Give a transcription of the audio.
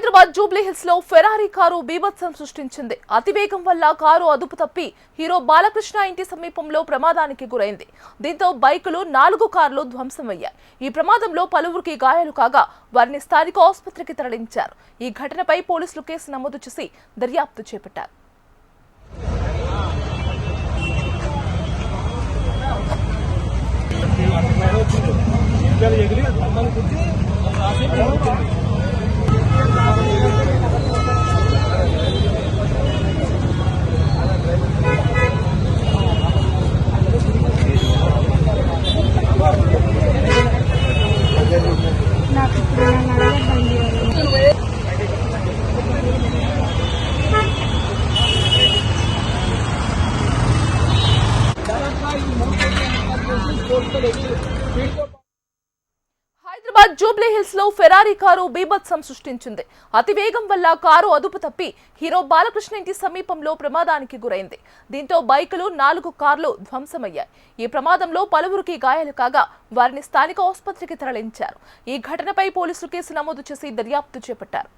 Hyderabad Jubilee hills లో Ferrari car బీభత్సం సృష్టించింది. అతివేగం వల్ల కారు అదుపు తప్పి హీరో బాలకృష్ణ ఇంటి సమీపంలో ప్రమాదానికి గురైంది. దీంతో బైకులు 4 కార్లు ధ్వంసమయ్యాయి. ఈ ప్రమాదంలో పలువురికి గాయాలు కాగా వారిని స్థానిక ఆసుపత్రికి తరలించారు. ఈ ఘటనపై పోలీసులు కేసు నమోదు చేసి దర్యాప్తు చేపట్టారు. హైదరాబాద్ జూబ్లీ హిల్స్ లో ఫెరారీ కారు బీభత్సం సృష్టించింది. అతివేగం వల్ల కారు అదుపు తప్పి హీరో బాలకృష్ణ ఇంటి సమీపంలో ప్రమాదానికి గురైంది. దీంతో బైకులు 4 కార్లు ధ్వంసమయ్యాయి. ఈ ప్రమాదంలో పలువురికి గాయాలు కాగా వారిని స్థానిక ఆసుపత్రికి తరలించారు. ఈ ఘటనపై పోలీసులు కేసు నమోదు చేసి దర్యాప్తు చేపట్టారు.